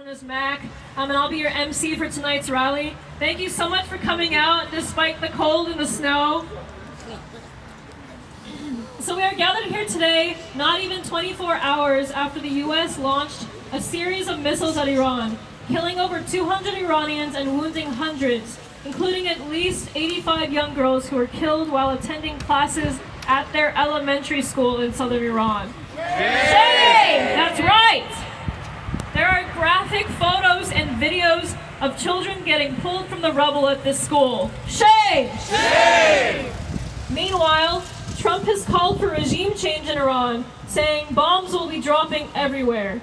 is Mac, and I'll be your MC for tonight's rally. Thank you so much for coming out despite the cold and the snow. So we are gathered here today, not even 24 hours after the US launched a series of missiles at Iran, killing over 200 Iranians and wounding hundreds, including at least 85 young girls who were killed while attending classes at their elementary school in southern Iran. Shame! That's right! There are graphic photos and videos of children getting pulled from the rubble at this school. Shame! Shame! Meanwhile, Trump has called for regime change in Iran, saying bombs will be dropping everywhere.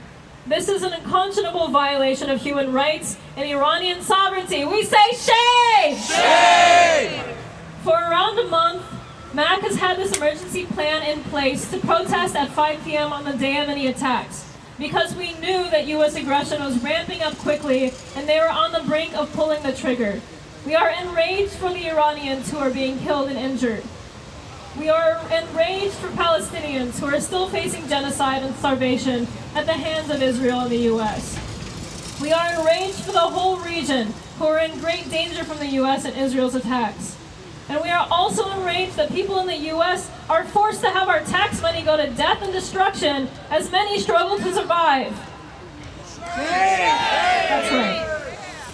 This is an unconscionable violation of human rights and Iranian sovereignty. We say shame! Shame! For around a month, MAC has had this emergency plan in place to protest at 5 p.m. on the day of any attacks, because we knew that U.S. aggression was ramping up quickly and they were on the brink of pulling the trigger. We are enraged for the Iranians who are being killed and injured. We are enraged for Palestinians who are still facing genocide and starvation at the hands of Israel and the U.S. We are enraged for the whole region who are in great danger from the U.S. and Israel's attacks. And we are also enraged that people in the U.S. are forced to have our tax money go to death and destruction as many struggle to survive. That's right.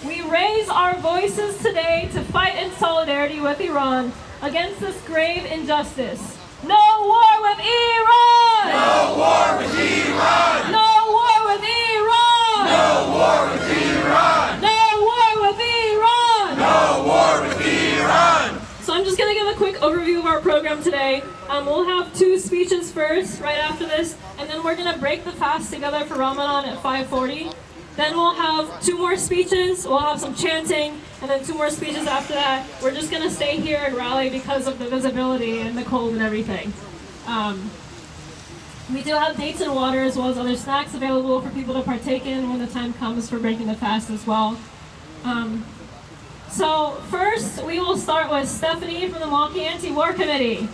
We raise our voices today to fight in solidarity with Iran against this grave injustice. No war with Iran! No war with Iran! No war with Iran! No war with Iran! No war with Iran! No war with Iran! So I'm just going to give a quick overview of our program today. We'll have 2 speeches first, right after this, and then we're going to break the fast together for Ramadan at 5:40. Then we'll have 2 more speeches, we'll have some chanting, and then 2 more speeches after that. We're just going to stay here and rally because of the visibility and the cold and everything. We do have dates and water as well as other snacks available for people to partake in when the time comes for breaking the fast as well. So first, we will start with Stephanie from the MKE Anti War Cmte.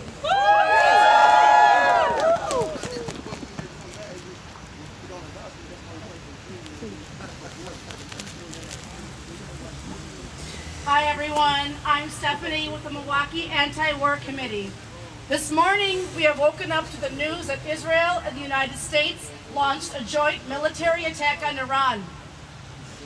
Hi everyone, I'm Stephanie with the MKE Anti War Cmte. This morning we have woken up to the news that Israel and the United States launched a joint military attack on Iran.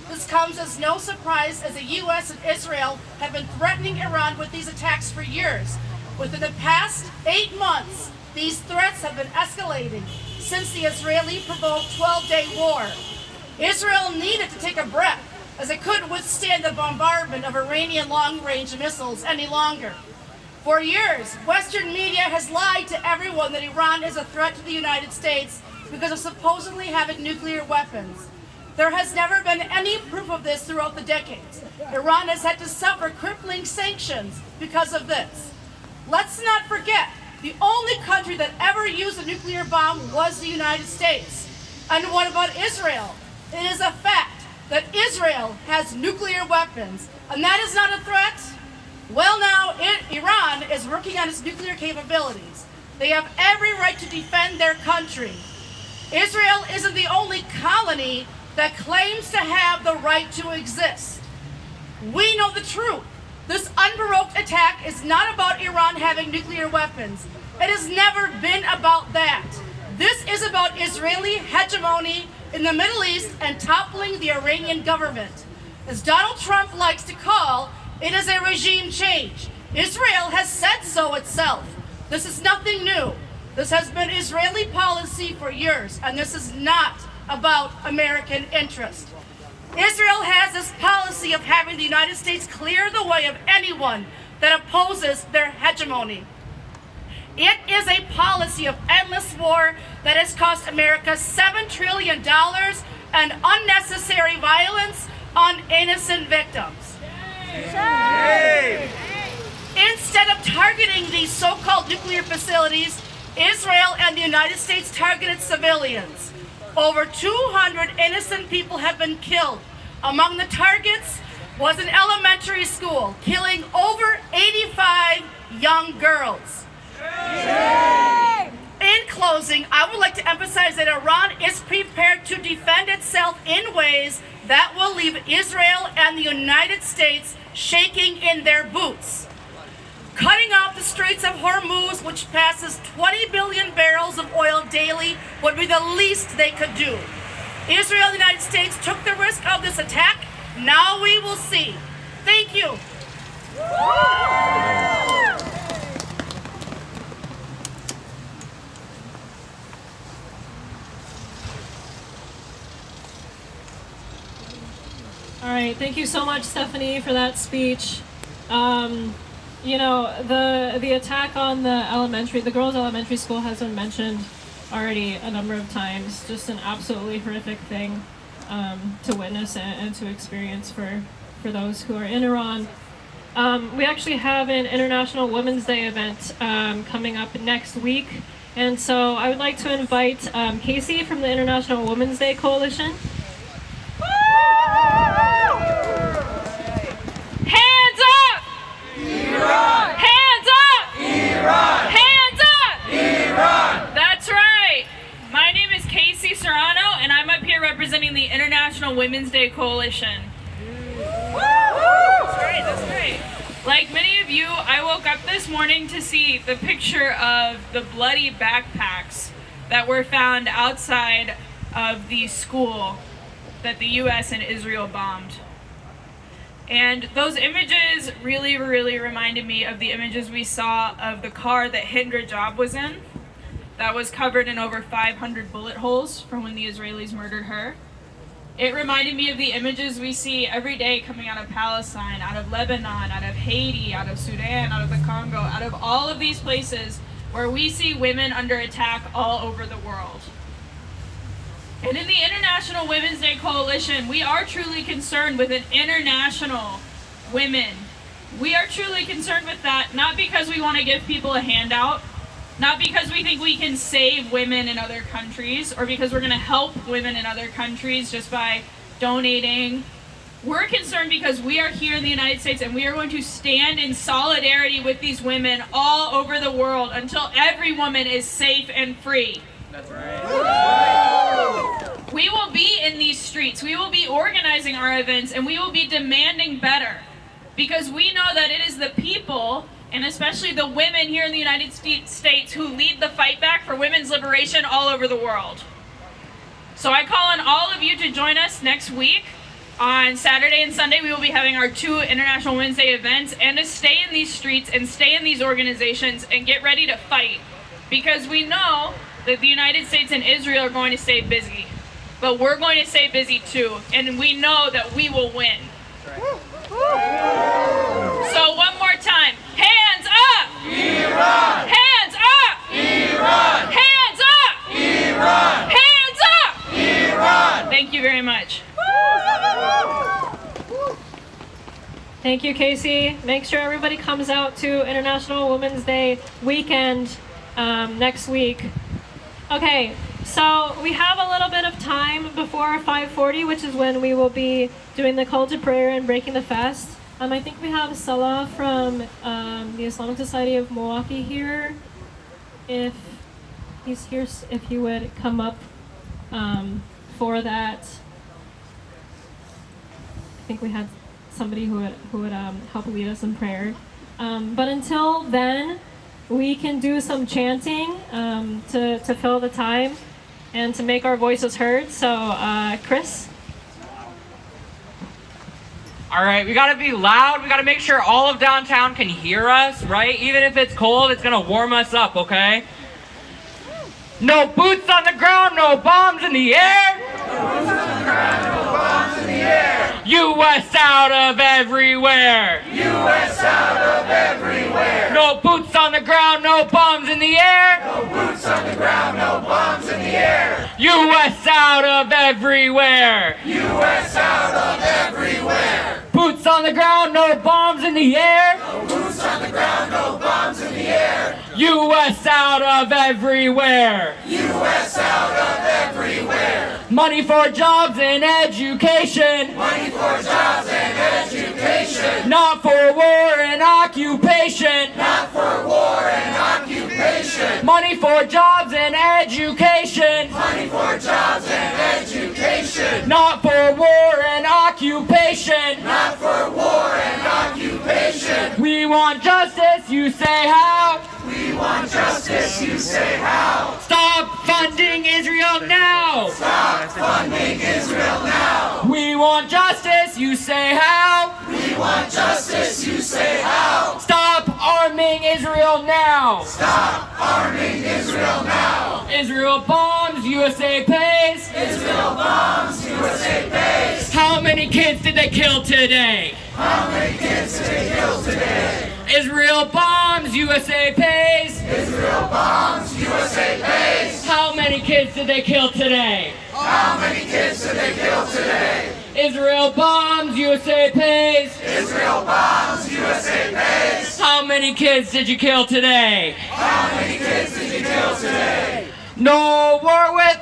This comes as no surprise, as the U.S. and Israel have been threatening Iran with these attacks for years. Within the past 8 months, these threats have been escalating since the Israeli-provoked 12-day war. Israel needed to take a breath, as it couldn't withstand the bombardment of Iranian long-range missiles any longer. For years, Western media has lied to everyone that Iran is a threat to the United States because of supposedly having nuclear weapons. There has never been any proof of this throughout the decades. Iran has had to suffer crippling sanctions because of this. Let's not forget, the only country that ever used a nuclear bomb was the United States. And what about Israel? It is a fact that Israel has nuclear weapons, and that is not a threat? Well now, Iran is working on its nuclear capabilities. They have every right to defend their country. Israel isn't the only colony that claims to have the right to exist. We know the truth. This unprovoked attack is not about Iran having nuclear weapons. It has never been about that. This is about Israeli hegemony in the Middle East and toppling the Iranian government. As Donald Trump likes to call, it is a regime change. Israel has said so itself. This is nothing new. This has been Israeli policy for years, and this is not about American interest. Israel has this policy of having the United States clear the way of anyone that opposes their hegemony. It is a policy of endless war that has cost America $7 trillion and unnecessary violence on innocent victims. Shame! Instead of targeting these so-called nuclear facilities, Israel and the United States targeted civilians. Over 200 innocent people have been killed. Among the targets was an elementary school, killing over 85 young girls. In closing, I would like to emphasize that Iran is prepared to defend itself in ways that will leave Israel and the United States shaking in their boots. Cutting off the Straits of Hormuz, which passes 20 billion barrels of oil daily, would be the least they could do. Israel and the United States took the risk of this attack. Now we will see. Thank you. All right, thank you so much, Stephanie, for that speech. You know, the attack on the girls' elementary school has been mentioned already a number of times. Just an absolutely horrific thing to witness and to experience for those who are in Iran. We actually have an International Women's Day event coming up next week, and so I would like to invite Casey from the International Women's Day Coalition. Hands up! Iran! Hands up! Iran! Hands up! Iran! That's right. My name is Casey Serrano, and I'm up here representing the International Women's Day Coalition. That's great. Like many of you, I woke up this morning to see the picture of the bloody backpacks that were found outside of the school that the U.S. and Israel bombed. And those images really reminded me of the images we saw of the car that Hind Rajab was in, that was covered in over 500 bullet holes from when the Israelis murdered her. It reminded me of the images we see every day coming out of Palestine, out of Lebanon, out of Haiti, out of Sudan, out of the Congo, out of all of these places where we see women under attack all over the world. And in the International Women's Day Coalition, we are truly concerned with an international women. We are truly concerned with that, not because we want to give people a handout, not because we think we can save women in other countries, or because we're going to help women in other countries just by donating. We're concerned because we are here in the United States and we are going to stand in solidarity with these women all over the world until every woman is safe and free. That's right. We will be in these streets, we will be organizing our events, and we will be demanding better. Because we know that it is the people, and especially the women here in the United States, who lead the fight back for women's liberation all over the world. So I call on all of you to join us next week. On Saturday and Sunday, we will be having our 2 International Women's Day events, and to stay in these streets and stay in these organizations and get ready to fight. Because we know that the United States and Israel are going to stay busy. But we're going to stay busy too, and we know that we will win. So one more time, hands up! Iran! Hands up! Iran! Hands up! Iran! Hands up! Iran! Thank you very much. Thank you, Casey. Make sure everybody comes out to International Women's Day weekend next week. Okay, so we have a little bit of time before 5:40, which is when we will be doing the call to prayer and breaking the fast. I think we have Salah from the Islamic Society of Milwaukee here. If he's here, if he would come up for that. I think we had somebody who would help lead us in prayer. But until then, we can do some chanting to fill the time and to make our voices heard. So, Chris? All right, we gotta be loud. We gotta make sure all of downtown can hear us, right? Even if it's cold, it's gonna warm us up, okay? No boots on the ground, no bombs in the air. No boots on the ground, no bombs in the air. U.S. out of everywhere. U.S. out of everywhere. No boots on the ground, no bombs in the air. No boots on the ground, no bombs in the air. U.S. out of everywhere. U.S. out of everywhere. Boots on the ground, no bombs in the air. No boots on the ground, no bombs in the air. U.S. out of everywhere. U.S. out of everywhere. Money for jobs and education. Money for jobs and education. Not for war and occupation. Not for war and occupation. education. Money for jobs and education. Money for jobs and education. Not for war and occupation. Not for war and occupation. We want justice, you say how? We want justice, you say how? Stop funding Israel now! Stop funding Israel now. We want justice, you say how? We want justice, you say how? Stop arming Israel now! Stop arming Israel now. Israel bombs, USA pays. Israel bombs, USA pays. How many kids did they kill today? How many kids did they kill today? Israel bombs, USA pays. Israel bombs, USA pays. How many kids did they kill today? How many kids did they kill today? Israel bombs, USA pays. Israel bombs, USA pays. How many kids did you kill today? How many kids did you kill today? No war with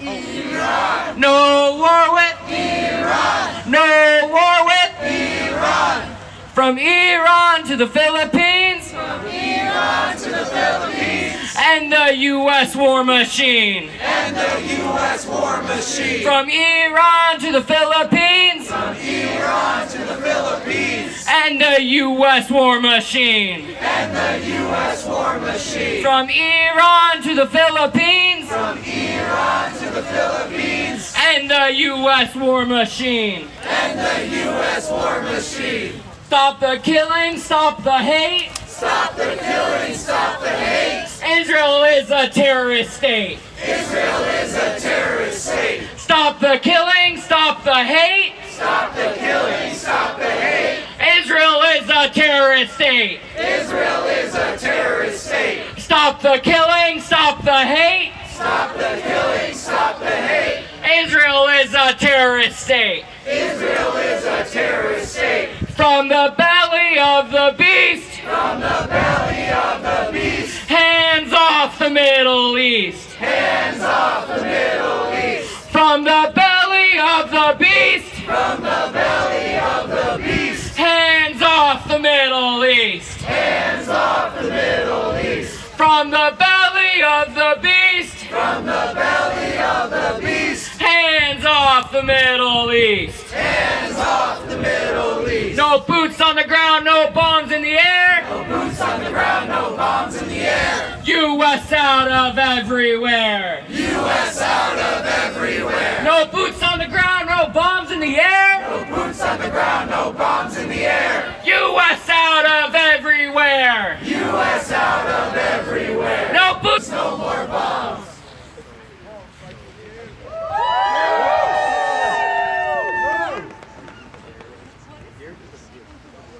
Iran. No war with Iran. No war with Iran. From Iran to the Philippines. From Iran to the Philippines. And the U.S. war machine. And the U.S. war machine. From Iran to the Philippines. From Iran to the Philippines. And the U.S. war machine. And the U.S. war machine. From Iran to the Philippines. From Iran to the Philippines. And the U.S. war machine. And the U.S. war machine. Stop the killing, stop the hate. Stop the killing, stop the hate. Israel is a terrorist state. Israel is a terrorist state. Stop the killing, stop the hate. Stop the killing, stop the hate. Israel is a terrorist state. Israel is a terrorist state. Stop the killing, stop the hate. Stop the killing, stop the hate. Israel is a terrorist state. Israel is a terrorist state. From the belly of the beast. From the belly of the beast. Hands off the Middle East. Hands off the Middle East. From the belly of the beast. From the belly of the beast. Hands off the Middle East. Hands off the Middle East. From the belly of the beast. From the belly of the beast. Hands off the Middle East. Hands off the Middle East. No boots on the ground, no bombs in the air. No boots on the ground, no bombs in the air. U.S. out of everywhere. U.S. out of everywhere. No boots on the ground, no bombs in the air. No boots on the ground, no bombs in the air. U.S. out of everywhere. U.S. out of everywhere. No boots. No more bombs.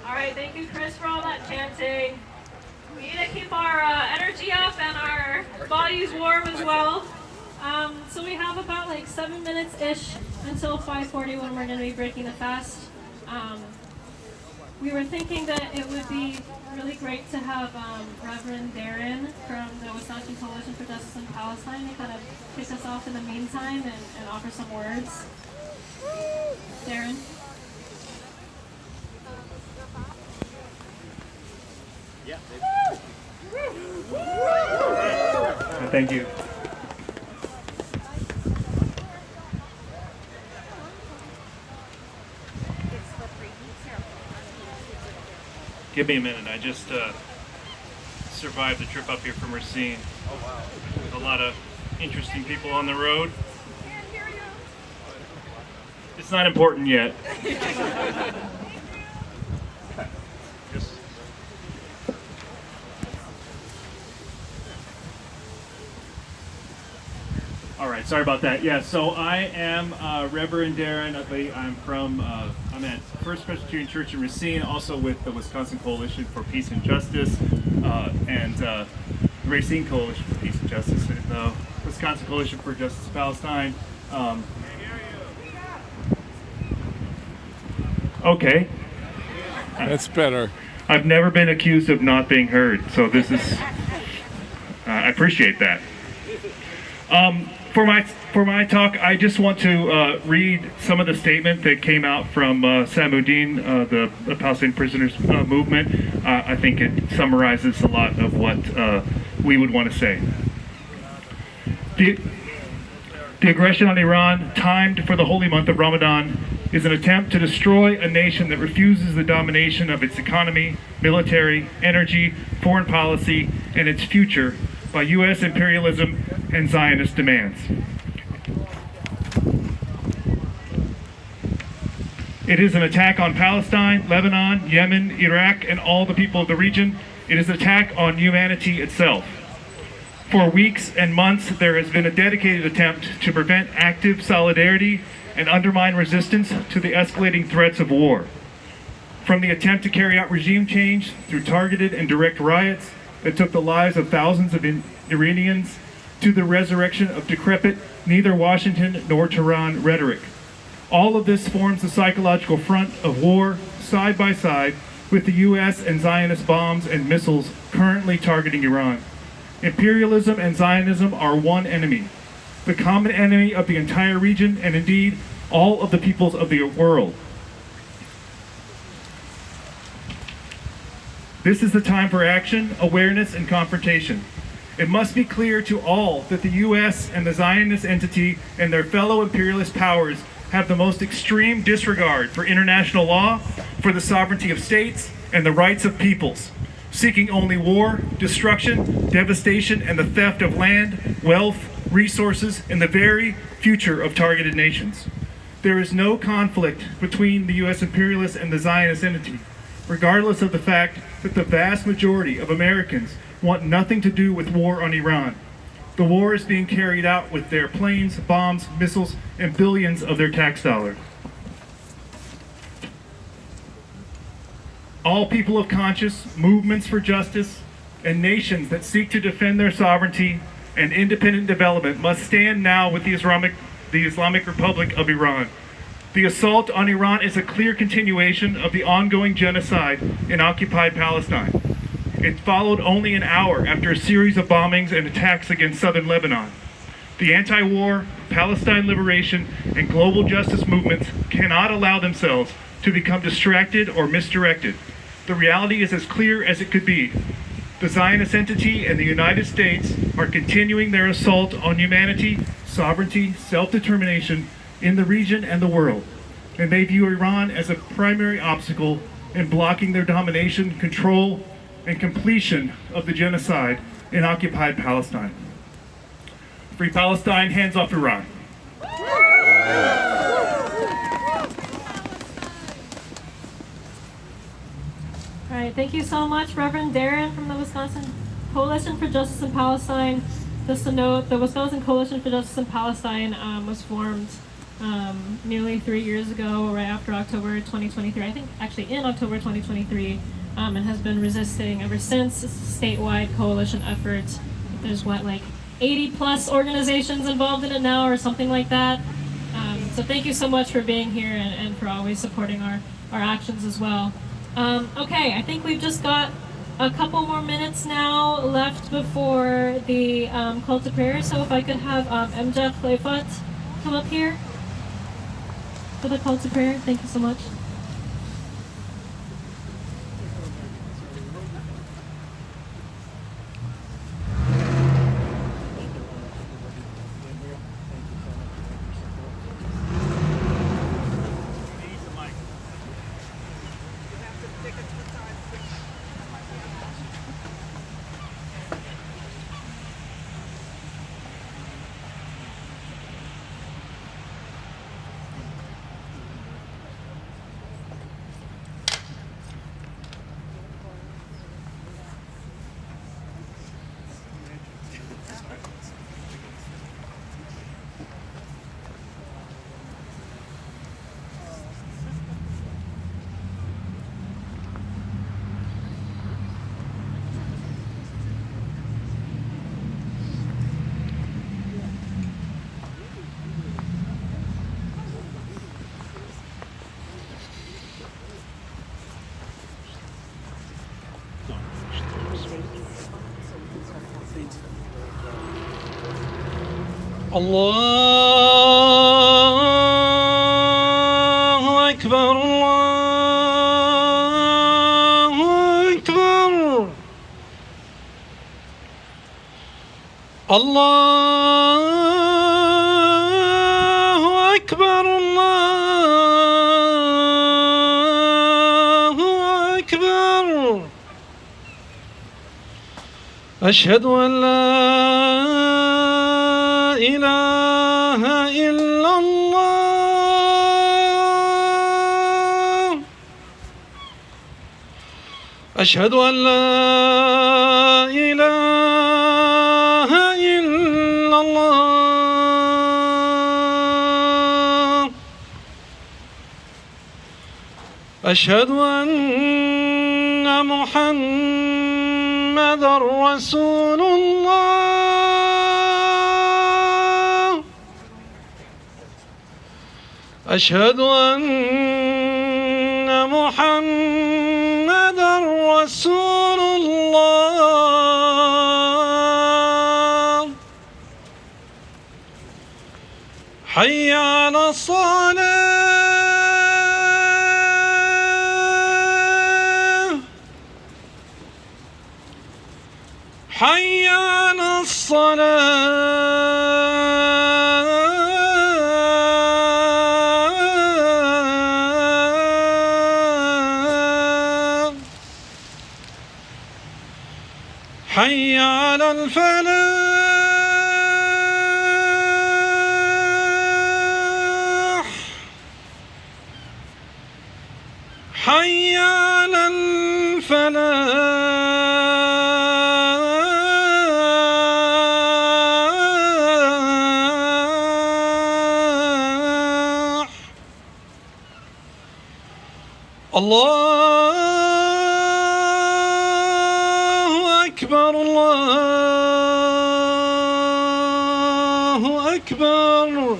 All right, thank you, Chris, for all that chanting. We need to keep our energy up and our bodies warm as well. So we have about like 7 minutes-ish until 5:40 when we're going to be breaking the fast. We were thinking that it would be really great to have Reverend Darren from the Wisconsin Coalition for Justice in Palestine to kind of kick us off in the meantime and offer some words. Darren? Thank you. Give me a minute. I just survived the trip up here from Racine. A lot of interesting people on the road. It's not important yet. Just all right, sorry about that. Yeah, so I am Reverend Darren. I'm at First Presbyterian Church in Racine, also with the Wisconsin Coalition for Peace and Justice, and the Racine Coalition for Peace and Justice, and the Wisconsin Coalition for Justice in Palestine. Okay. That's better. I've never been accused of not being heard, so this is, I appreciate that. For my talk, I just want to read some of the statement that came out from Samuddin, the Palestinian prisoners movement. I think it summarizes a lot of what we would want to say. The aggression on Iran, timed for the holy month of Ramadan, is an attempt to destroy a nation that refuses the domination of its economy, military, energy, foreign policy, and its future by U.S. imperialism and Zionist demands. It is an attack on Palestine, Lebanon, Yemen, Iraq, and all the people of the region. It is an attack on humanity itself. For weeks and months, there has been a dedicated attempt to prevent active solidarity and undermine resistance to the escalating threats of war. From the attempt to carry out regime change through targeted and direct riots that took the lives of thousands of Iranians, to the resurrection of decrepit neither Washington nor Tehran rhetoric. All of this forms the psychological front of war, side by side with the U.S. and Zionist bombs and missiles currently targeting Iran. Imperialism and Zionism are one enemy, the common enemy of the entire region and indeed all of the peoples of the world. This is the time for action, awareness, and confrontation. It must be clear to all that the U.S. and the Zionist entity and their fellow imperialist powers have the most extreme disregard for international law, for the sovereignty of states, and the rights of peoples, seeking only war, destruction, devastation, and the theft of land, wealth, resources, and the very future of targeted nations. There is no conflict between the U.S. imperialists and the Zionist entity, regardless of the fact that the vast majority of Americans want nothing to do with war on Iran. The war is being carried out with their planes, bombs, missiles, and billions of their tax dollars. All people of conscience, movements for justice, and nations that seek to defend their sovereignty and independent development must stand now with the Islamic Republic of Iran. The assault on Iran is a clear continuation of the ongoing genocide in occupied Palestine. It followed only an hour after a series of bombings and attacks against southern Lebanon. The anti-war, Palestine liberation, and global justice movements cannot allow themselves to become distracted or misdirected. The reality is as clear as it could be. The Zionist entity and the United States are continuing their assault on humanity, sovereignty, self-determination in the region and the world, and they view Iran as a primary obstacle in blocking their domination, control, and completion of the genocide in occupied Palestine. Free Palestine, hands off Iran. All right, thank you so much, Reverend Darren from the Wisconsin Coalition for Justice in Palestine. Just to note, the Wisconsin Coalition for Justice in Palestine was formed nearly 3 years ago, right after October 2023. I think actually in October 2023, and has been resisting ever since. It's a statewide coalition effort. There's like 80 plus organizations involved in it now, or something like that. So thank you so much for being here and for always supporting our actions as well. Okay, I think we've just got a couple more minutes now left before the call to prayer. So if I could have MJ Leifat come up here for the call to prayer. Thank you so much. الله أكبر الله أكبر الله أكبر الله أكبر أشهد أن لا إله إلا الله أشهد أن لا إله إلا الله أشهد أن محمدًا رسول الله أشهد أن محمدًا رسول الله حي على الصلاة حي على الصلاة حي على الفلاح حي على الفلاح الله أكبر الله أكبر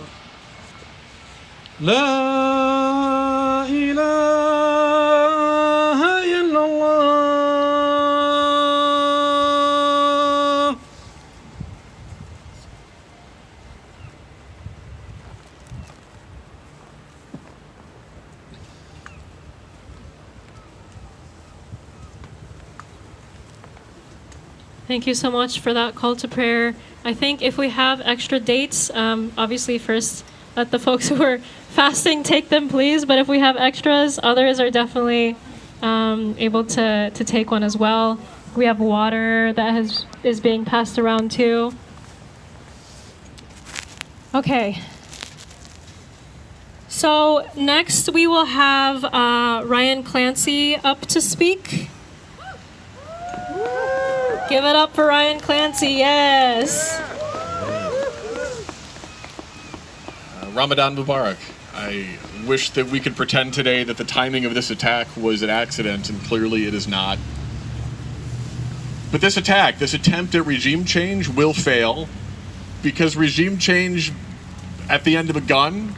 لا إله إلا الله Thank you so much for that call to prayer. I think if we have extra dates, obviously first let the folks who are fasting take them, please. But if we have extras, others are definitely able to take one as well. We have water that is being passed around too. Okay. So next we will have Ryan Clancy up to speak. Give it up for Ryan Clancy, yes. Ramadan Mubarak. I wish that we could pretend today that the timing of this attack was an accident, and clearly it is not. But this attack, this attempt at regime change will fail, because regime change at the end of a gun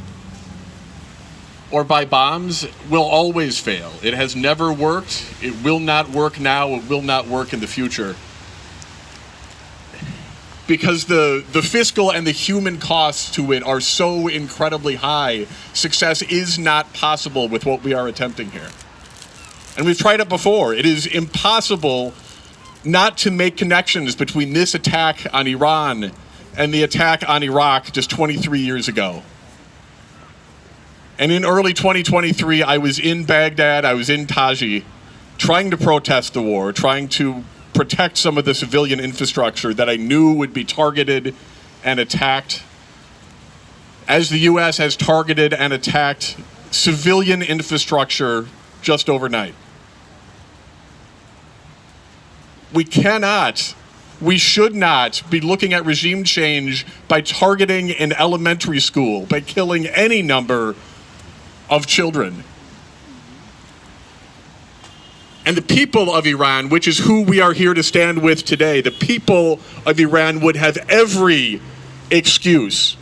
or by bombs will always fail. It has never worked. It will not work now. It will not work in the future. Because the fiscal and the human costs to it are so incredibly high, success is not possible with what we are attempting here. And we've tried it before. It is impossible not to make connections between this attack on Iran and the attack on Iraq just 23 years ago. And in early 2023, I was in Baghdad, I was in Taji, trying to protest the war, trying to protect some of the civilian infrastructure that I knew would be targeted and attacked, as the U.S. has targeted and attacked civilian infrastructure just overnight. We should not be looking at regime change by targeting an elementary school, by killing any number of children. And the people of Iran, which is who we are here to stand with today, the people of Iran would have every excuse,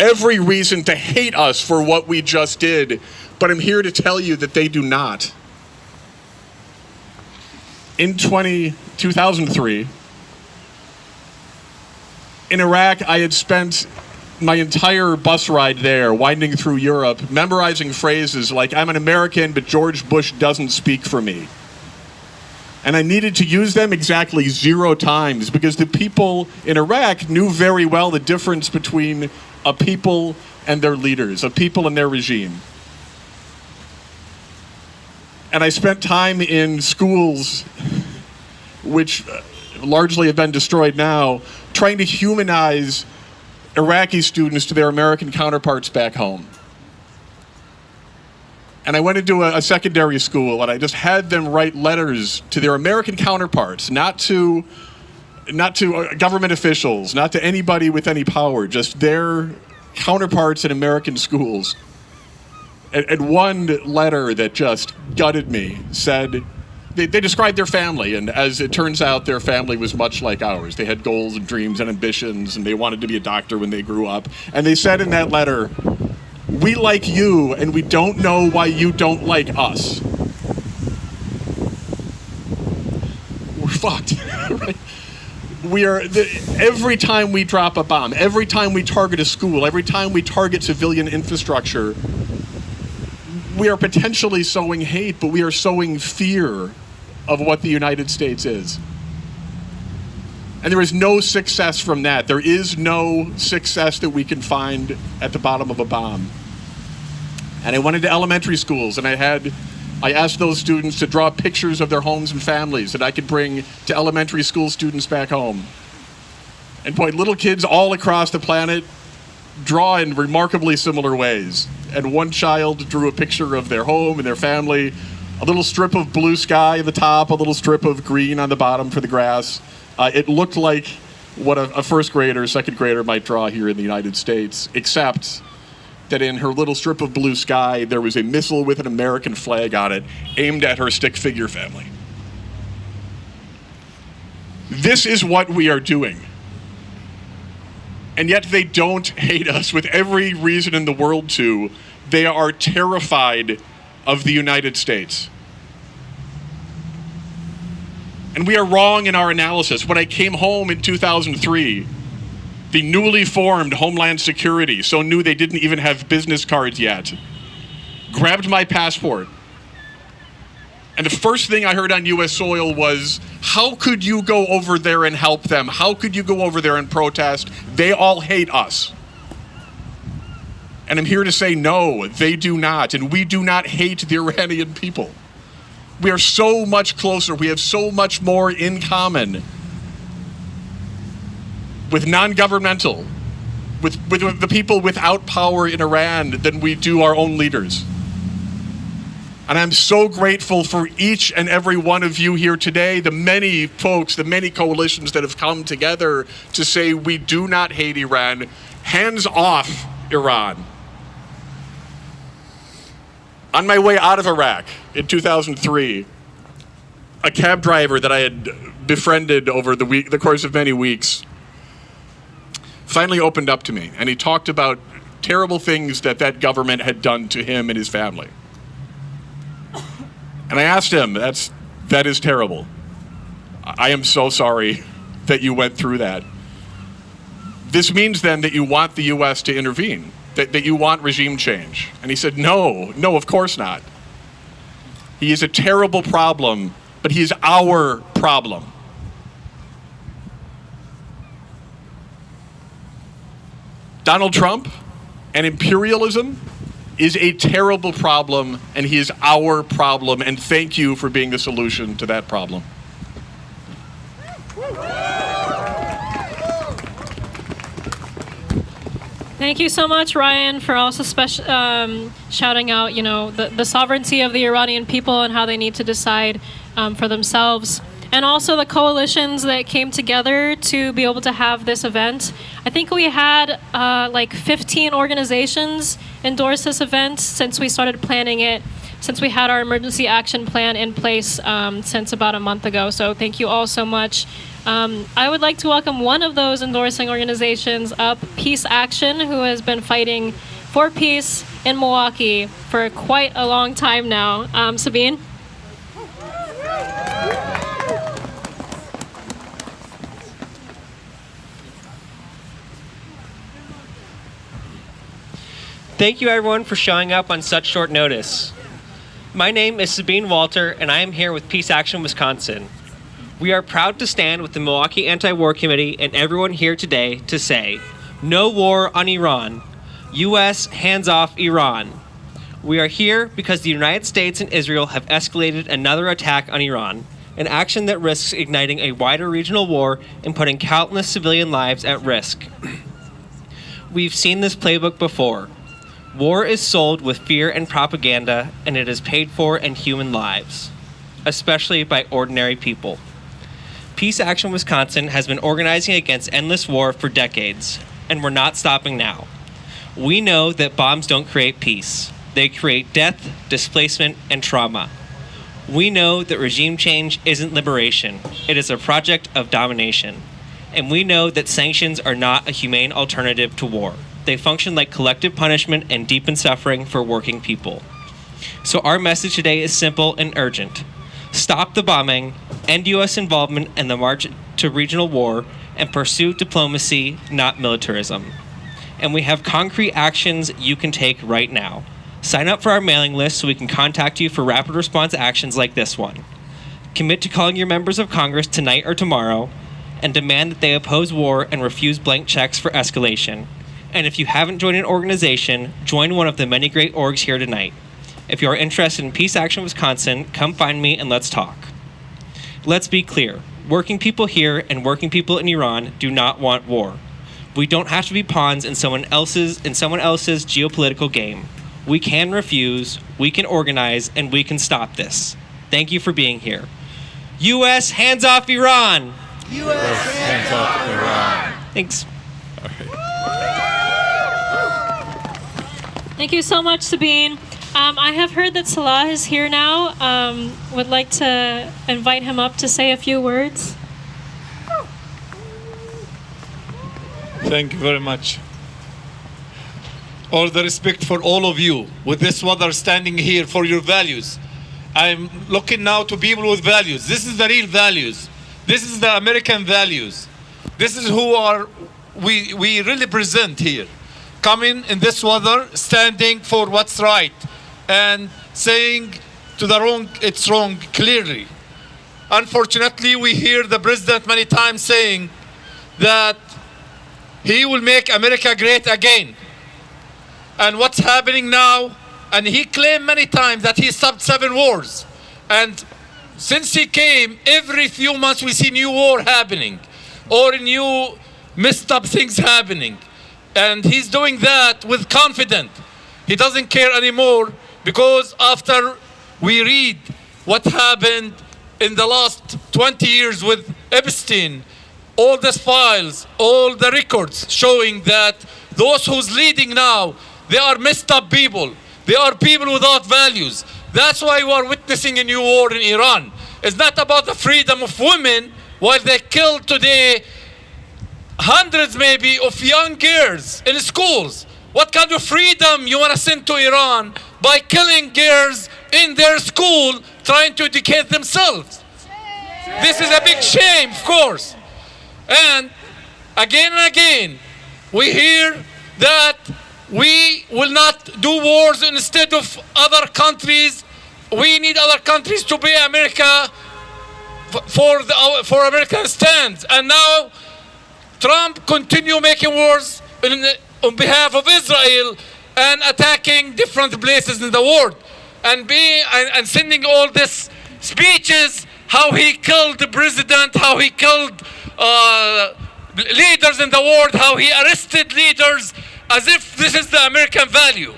every reason to hate us for what we just did, but I'm here to tell you that they do not. In 2003, in Iraq, I had spent my entire bus ride there, winding through Europe, memorizing phrases like, "I'm an American, but George Bush doesn't speak for me." And I needed to use them exactly 0 times because the people in Iraq knew very well the difference between a people and their leaders, a people and their regime. And I spent time in schools, which largely have been destroyed now, trying to humanize Iraqi students to their American counterparts back home. And I went into a secondary school and I just had them write letters to their American counterparts, not to government officials, not to anybody with any power, just their counterparts in American schools. And one letter that just gutted me said, they described their family, and as it turns out, their family was much like ours. They had goals and dreams and ambitions, and they wanted to be a doctor when they grew up. And they said in that letter, "We like you, and we don't know why you don't like us." We're fucked, right? Every time we drop a bomb, every time we target a school, every time we target civilian infrastructure, we are potentially sowing hate, but we are sowing fear of what the United States is. And there is no success from that. There is no success that we can find at the bottom of a bomb. And I went into elementary schools and I asked those students to draw pictures of their homes and families that I could bring to elementary school students back home. And boy, little kids all across the planet draw in remarkably similar ways. And one child drew a picture of their home and their family, a little strip of blue sky at the top, a little strip of green on the bottom for the grass. It looked like what a first grader or second grader might draw here in the United States, except that in her little strip of blue sky, there was a missile with an American flag on it aimed at her stick figure family. This is what we are doing. And yet they don't hate us with every reason in the world to. They are terrified of the United States. And we are wrong in our analysis. When I came home in 2003, the newly formed Homeland Security, so new they didn't even have business cards yet, grabbed my passport. And the first thing I heard on U.S. soil was, how could you go over there and help them? How could you go over there and protest? They all hate us. And I'm here to say, no, they do not. And we do not hate the Iranian people. We are so much closer. We have so much more in common with non-governmental, with the people without power in Iran than we do our own leaders. And I'm so grateful for each and every one of you here today, the many folks, the many coalitions that have come together to say we do not hate Iran. Hands off Iran. On my way out of Iraq in 2003, a cab driver that I had befriended over the course of many weeks finally opened up to me, and he talked about terrible things that government had done to him and his family. And I asked him, that is terrible. I am so sorry that you went through that. This means then that you want the U.S. to intervene, that you want regime change. And he said, no, of course not. He is a terrible problem, but he is our problem. Donald Trump and imperialism is a terrible problem, and he is our problem, and thank you for being the solution to that problem. Thank you so much, Ryan, for also shouting out, the sovereignty of the Iranian people and how they need to decide for themselves. And also the coalitions that came together to be able to have this event. I think we had 15 organizations endorse this event since we started planning it, since we had our emergency action plan in place since about a month ago. So thank you all so much. I would like to welcome one of those endorsing organizations up, Peace Action, who has been fighting for peace in Milwaukee for quite a long time now. Sabine? Thank you everyone for showing up on such short notice. My name is Sabine Walter, and I am here with Peace Action Wisconsin. We are proud to stand with the MKE Anti War Cmte and everyone here today to say, no war on Iran. U.S. hands off Iran. We are here because the United States and Israel have escalated another attack on Iran, an action that risks igniting a wider regional war and putting countless civilian lives at risk. We've seen this playbook before. War is sold with fear and propaganda, and it is paid for in human lives, especially by ordinary people. Peace Action Wisconsin has been organizing against endless war for decades, and we're not stopping now. We know that bombs don't create peace. They create death, displacement, and trauma. We know that regime change isn't liberation. It is a project of domination. And we know that sanctions are not a humane alternative to war. They function like collective punishment and deepen suffering for working people. So our message today is simple and urgent. Stop the bombing, end U.S. involvement in the march to regional war, and pursue diplomacy, not militarism. And we have concrete actions you can take right now. Sign up for our mailing list so we can contact you for rapid response actions like this one. Commit to calling your members of Congress tonight or tomorrow, and demand that they oppose war and refuse blank checks for escalation. And if you haven't joined an organization, join one of the many great orgs here tonight. If you are interested in Peace Action Wisconsin, come find me and let's talk. Let's be clear. Working people here and working people in Iran do not want war. We don't have to be pawns in someone else's geopolitical game. We can refuse, we can organize, and we can stop this. Thank you for being here. U.S. hands off Iran! U.S. hands off Iran! Thanks. Thank you so much, Sabine. I have heard that Salah is here now. Would like to invite him up to say a few words. Thank you very much. All the respect for all of you with this weather standing here for your values. I'm looking now to people with values. This is the real values. This is the American values. This is who we really present here. Coming in this weather, standing for what's right and saying to the wrong, it's wrong clearly. Unfortunately, we hear the president many times saying that he will make America great again. And what's happening now, and he claimed many times that he stopped 7 wars. And since he came, every few months we see new war happening or new messed up things happening. And he's doing that with confidence. He doesn't care anymore because after we read what happened in the last 20 years with Epstein, all the files, all the records showing that those who's leading now, they are messed up people. They are people without values. That's why we are witnessing a new war in Iran. It's not about the freedom of women, while they kill today hundreds maybe of young girls in schools. What kind of freedom you want to send to Iran by killing girls in their school trying to educate themselves? This is a big shame, of course. And again, we hear that we will not do wars instead of other countries. We need other countries to be America for American stands. And now Trump continue making wars on behalf of Israel and attacking different places in the world and sending all these speeches, how he killed the president, how he killed leaders in the world, how he arrested leaders, as if this is the American value.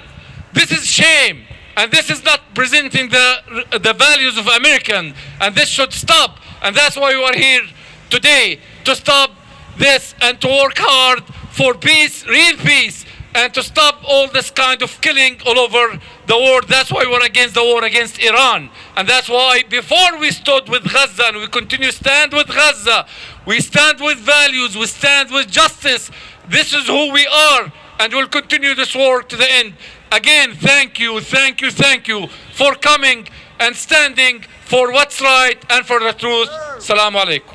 This is shame, and this is not presenting the values of American, and this should stop. And that's why we are here today, to stop this and to work hard for peace, real peace, and to stop all this kind of killing all over the world. That's why we're against the war against Iran. And that's why before we stood with Gaza, and we continue to stand with Gaza, we stand with values, we stand with justice. This is who we are, and we'll continue this war to the end. Again, thank you for coming and standing for what's right and for the truth. Assalamu alaikum.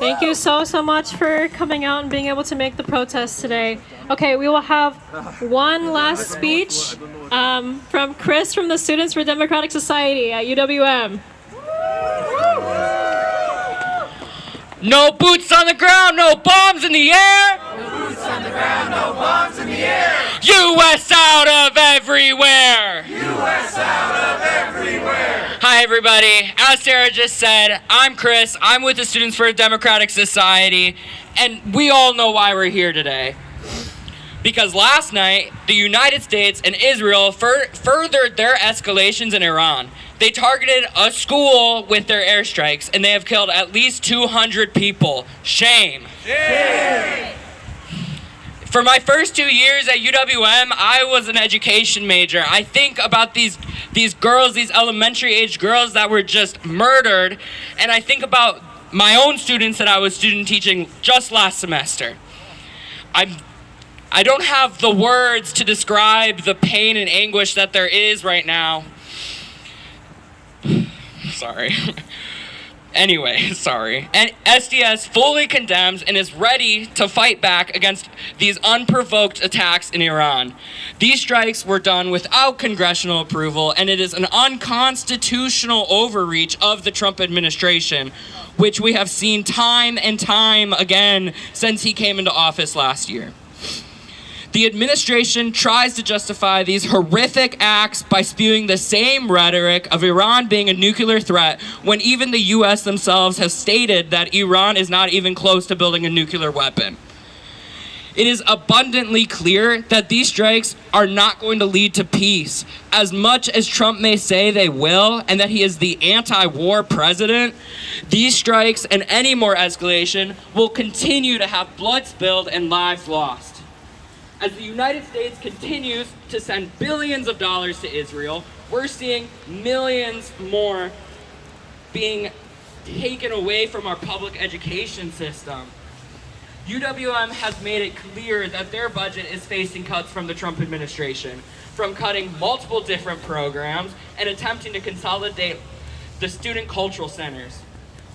Thank you so much for coming out and being able to make the protest today. Okay, we will have one last speech from Chris from the Students for Democratic Society at UWM. No boots on the ground, no bombs in the air. No boots on the ground, no bombs in the air. US out of everywhere. US out of everywhere. Hi everybody, as Sarah just said, I'm Chris, I'm with the Students for a Democratic Society, and we all know why we're here today. Because last night, the United States and Israel furthered their escalations in Iran. They targeted a school with their airstrikes, and they have killed at least 200 people. Shame. Shame. For my first 2 years at UWM, I was an education major. I think about these girls, these elementary age girls that were just murdered, and I think about my own students that I was student teaching just last semester. I don't have the words to describe the pain and anguish that there is right now. Sorry. Anyway, sorry. And SDS fully condemns and is ready to fight back against these unprovoked attacks in Iran. These strikes were done without congressional approval, and it is an unconstitutional overreach of the Trump administration, which we have seen time and time again since he came into office last year. The administration tries to justify these horrific acts by spewing the same rhetoric of Iran being a nuclear threat when even the US themselves has stated that Iran is not even close to building a nuclear weapon. It is abundantly clear that these strikes are not going to lead to peace. As much as Trump may say they will, and that he is the anti-war president, these strikes and any more escalation will continue to have blood spilled and lives lost. As the United States continues to send billions of dollars to Israel, we're seeing millions more being taken away from our public education system. UWM has made it clear that their budget is facing cuts from the Trump administration, from cutting multiple different programs and attempting to consolidate the student cultural centers,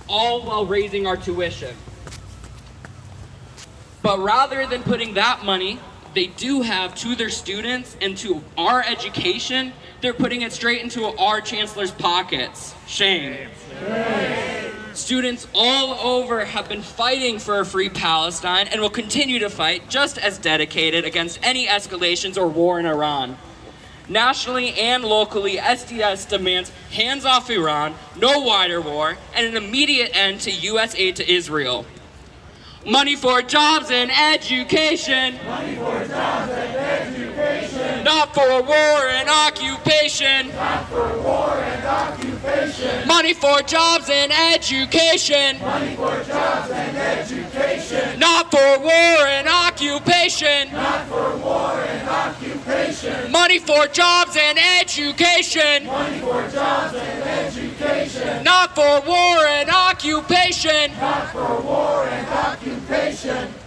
all while raising our tuition. But rather than putting that money they do have to their students and to our education, they're putting it straight into our chancellor's pockets. Shame. Shame. Students all over have been fighting for a free Palestine and will continue to fight just as dedicated against any escalations or war in Iran. Nationally and locally, SDS demands hands off Iran, no wider war, and an immediate end to U.S. aid to Israel. Money for jobs and education. Money for jobs and education. Not for war and occupation. Not for war and occupation. Money for jobs and education. Money for jobs and education. Not for war and occupation. Not for war and occupation. Money for jobs and education. Money for jobs and education. Not for war and occupation. Not for war and occupation.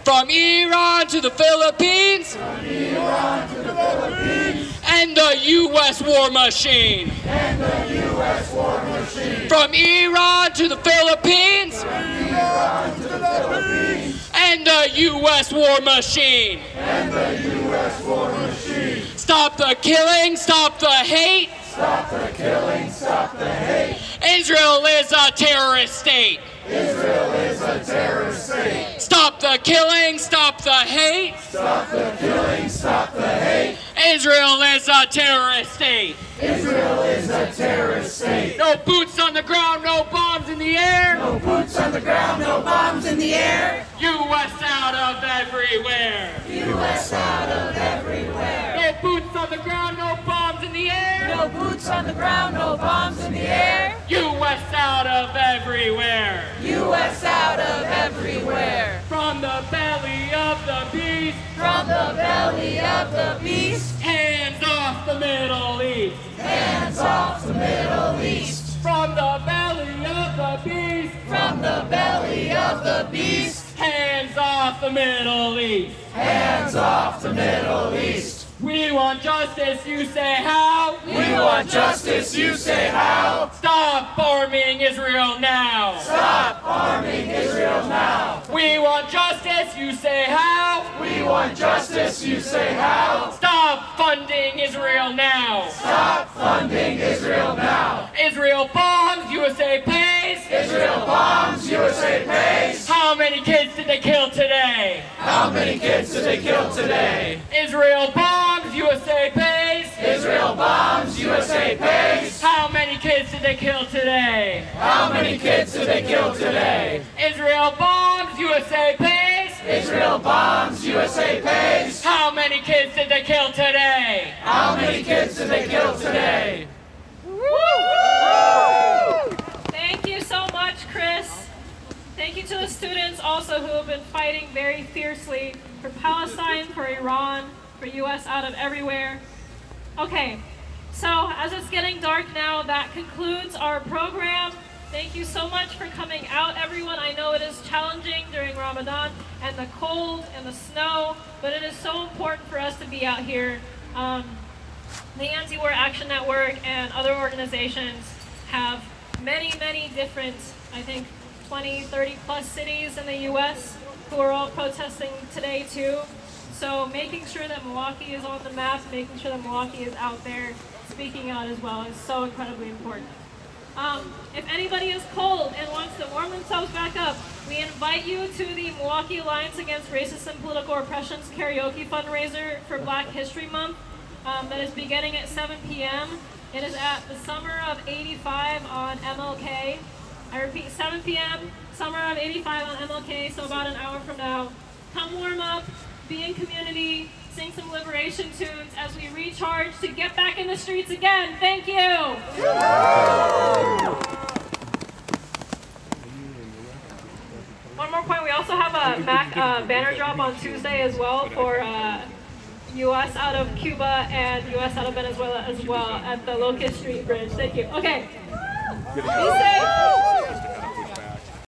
From Iran to the Philippines. From Iran to the Philippines. And the U.S. war machine. And the U.S. war machine. From Iran to the Philippines. From Iran to the Philippines. And the U.S. war machine. And the U.S. war machine. Stop the killing, stop the hate. Stop the killing, stop the hate. Israel is a terrorist state. Israel is a terrorist state. Stop the killing, stop the hate. Stop the killing, stop the hate. Israel is a terrorist state. Israel is a terrorist state. No boots on the ground, no bombs in the air. No boots on the ground, no bombs in the air. U.S. out of everywhere. U.S. out of everywhere. No boots on the ground, no bombs in the air. No boots on the ground, no bombs in the air. U.S. out of everywhere. U.S. out of everywhere. From the belly of the beast. From the belly of the beast. Hands off the Middle East. Hands off the Middle East. From the belly of the beast. From the belly of the beast. Hands off the Middle East. Hands off the Middle East. We want justice, you say how? We want justice, you say how? Stop arming Israel now! Stop arming Israel now! We want justice, you say how? We want justice, you say how? Stop funding Israel now! Stop funding Israel now! Israel bombs, USA pays! Israel bombs, USA pays! How many kids did they kill today? How many kids did they kill today? Israel bombs, USA pays! Israel bombs, USA pays! How many kids did they kill today? How many kids did they kill today? Israel bombs, USA pays! Israel bombs, USA pays! How many kids did they kill today? How many kids did they kill today? Thank you so much, Chris. Thank you to the students also who have been fighting very fiercely for Palestine, for Iran, for US out of everywhere. Okay, so as it's getting dark now, that concludes our program. Thank you so much for coming out, everyone. I know it is challenging during Ramadan and the cold and the snow, but it is so important for us to be out here. The Anti-War Action Network and other organizations have many, many different, I think 20, 30 plus cities in the US who are all protesting today too. So making sure that Milwaukee is on the map, making sure that Milwaukee is out there speaking out as well is so incredibly important. If anybody is cold and wants to warm themselves back up, we invite you to the Milwaukee Alliance Against Racist and Political Oppression's karaoke fundraiser for Black History Month that is beginning at 7 p.m. It is at the Summer of 85 on MLK. I repeat, 7 p.m., Summer of 85 on MLK, so about an hour from now. Come warm up, be in community, sing some liberation tunes as we recharge to get back in the streets again. Thank you. One more point, we also have a banner drop on Tuesday as well for U.S. out of Cuba and U.S. out of Venezuela as well at the Locust Street Bridge. Thank you. Okay. Be safe.